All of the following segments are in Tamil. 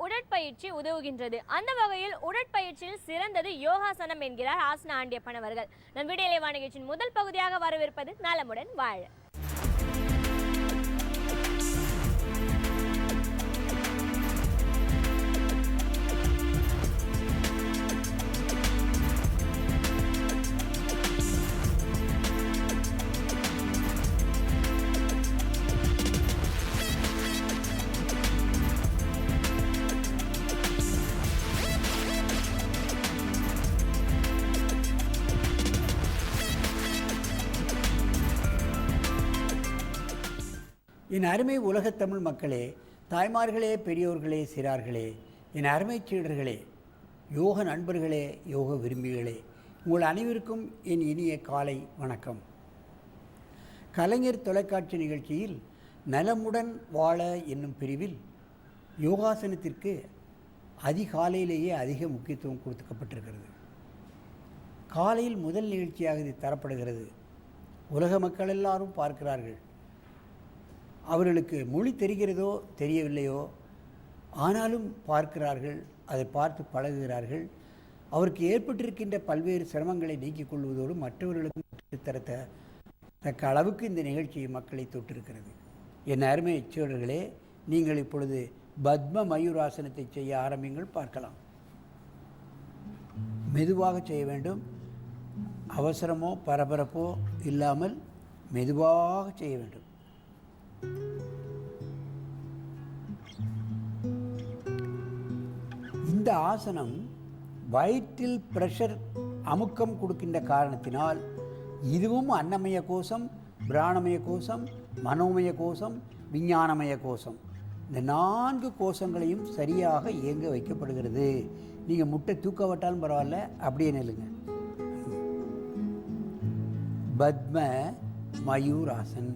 உடற்பயிற்சி உதவுகின்றது. அந்த வகையில் உடற்பயிற்சியில் சிறந்தது யோகாசனம் என்கிறார் ஆசன ஆண்டியப்பன் அவர்கள். நம் விடியலை நிகழ்ச்சியின் முதல் பகுதியாக வரவிருப்பது நலமுடன் வாழ. என் அருமை உலகத் தமிழ் மக்களே, தாய்மார்களே, பெரியோர்களே, சிறார்களே, என் அருமை சீடர்களே, யோக நண்பர்களே, யோக விரும்பிகளே, உங்கள் அனைவருக்கும் என் இனிய காலை வணக்கம். கலைஞர் தொலைக்காட்சி நிகழ்ச்சியில் நலமுடன் வாழ என்னும் பிரிவில் யோகாசனத்திற்கு அதிகாலையிலேயே அதிக முக்கியத்துவம் கொடுக்கப்பட்டிருக்கிறது. காலையில் முதல் நிகழ்ச்சியாக இது தரப்படுகிறது. உலக மக்கள் எல்லாரும் பார்க்கிறார்கள். அவர்களுக்கு மொழி தெரிகிறதோ தெரியவில்லையோ, ஆனாலும் பார்க்கிறார்கள், அதை பார்த்து பழகுகிறார்கள். அவருக்கு ஏற்பட்டிருக்கின்ற பல்வேறு சிரமங்களை நீக்கிக் கொள்வதோடு மற்றவர்களுக்கு தரத்தக்க அளவுக்கு இந்த நிகழ்ச்சி மக்களை தொட்டிருக்கிறது. என் அருமை சீடர்களே, நீங்கள் இப்பொழுது பத்ம மயூராசனத்தை செய்ய ஆரம்பிங்கள். பார்க்கலாம். மெதுவாக செய்ய வேண்டும். அவசரமோ பரபரப்போ இல்லாமல் மெதுவாக செய்ய வேண்டும். இந்த ஆசனம் வயிற்றில் பிரஷர் அமுக்கம் கொடுக்கின்ற காரணத்தினால் இதுவும் அன்னமய கோஷம், பிராணமய கோஷம், மனோமய கோஷம், விஞ்ஞானமய கோஷம், இந்த 4 கோஷங்களையும் சரியாக இயங்க வைக்கப்படுகிறது. நீங்கள் முட்டை தூக்க விட்டாலும் பரவாயில்ல, அப்படியே நில்லுங்க. பத்ம மயூராசன்.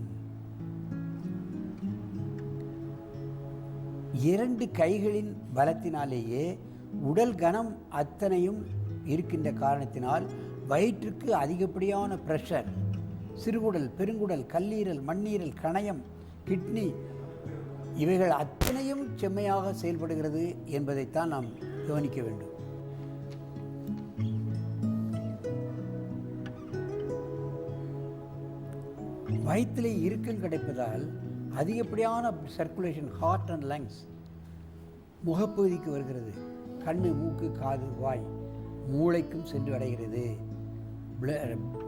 2 கைகளின் பலத்தினாலேயே உடல் கனம் அத்தனையும் இருக்கின்ற காரணத்தினால் வயிற்றுக்கு அதிகப்படியான பிரஷர், சிறுகுடல், பெருங்குடல், கல்லீரல், மண்ணீரல், கணையம், கிட்னி இவைகள் அத்தனையும் செம்மையாக செயல்படுகிறது என்பதைத்தான் நாம் கவனிக்க வேண்டும். வயிற்றிலே இறுக்கம் கிடைப்பதால் அதிகப்படியான சர்க்குலேஷன் ஹார்ட் அண்ட் லங்ஸ் முகப்பகுதிக்கு வருகிறது. கண்ணு, மூக்கு, காது, வாய், மூளைக்கும் சென்று அடைகிறது.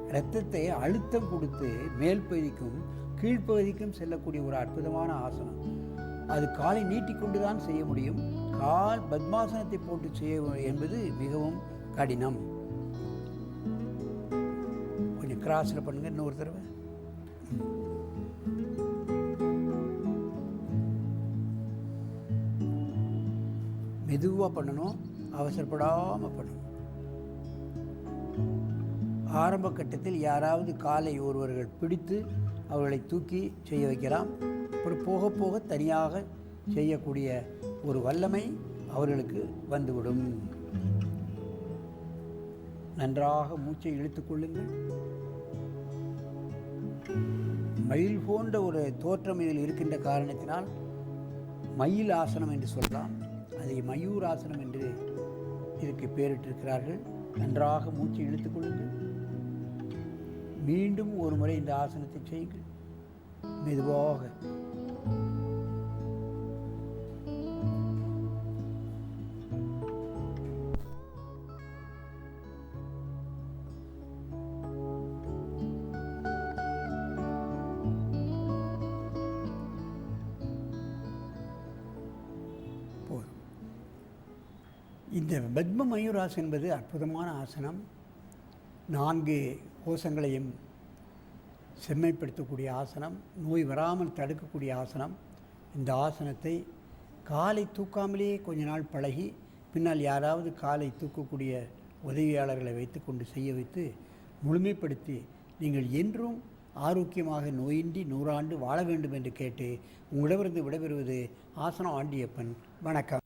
இரத்தத்தை அழுத்தம் கொடுத்து மேல் பகுதிக்கும் கீழ்ப்பகுதிக்கும் செல்லக்கூடிய ஒரு அற்புதமான ஆசனம். அது காலை நீட்டிக்கொண்டு தான் செய்ய முடியும். கால் பத்மாசனத்தை போட்டு செய்ய என்பது மிகவும் கடினம். கொஞ்சம் கிராஸில் பண்ணுங்க. இன்னொரு தடவை. மெதுவாக பண்ணணும், அவசரப்படாமல் பண்ணணும். ஆரம்ப கட்டத்தில் யாராவது காலை ஒருவர்கள் பிடித்து அவர்களை தூக்கி செய்ய வைக்கலாம். அப்புறம் போக போக தனியாக செய்யக்கூடிய ஒரு வல்லமை அவர்களுக்கு வந்துவிடும். நன்றாக மூச்சை இழுத்துக்கொள்ளுங்கள். மயில் போன்ற ஒரு தோற்றம் இதில் இருக்கின்ற காரணத்தினால் மயில் ஆசனம் என்று சொல்லலாம். அதை மயூராசனம் என்று இதற்கு பெயரிட்டிருக்கிறார்கள். நன்றாக மூச்சை இழுத்துக் கொள்ளுங்கள். மீண்டும் ஒரு முறை இந்த ஆசனத்தை செய்யுங்கள். மெதுவாக. இந்த பத்ம மயூராசனம் என்பது அற்புதமான ஆசனம். 4 கோஷங்களையும் செம்மைப்படுத்தக்கூடிய ஆசனம், நோய் வராமல் தடுக்கக்கூடிய ஆசனம். இந்த ஆசனத்தை காலை தூக்காமலேயே கொஞ்ச நாள் பழகி பின்னால் யாராவது காலை தூக்கக்கூடிய உதவியாளர்களை வைத்துக்கொண்டு செய்ய வைத்து முழுமைப்படுத்தி நீங்கள் என்றும் ஆரோக்கியமாக நோயின்றி 100 ஆண்டு வாழ வேண்டும் என்று கேட்டு உங்களிடமிருந்து விடைபெறுவது ஆசனம் ஆண்டியப்பன். வணக்கம்.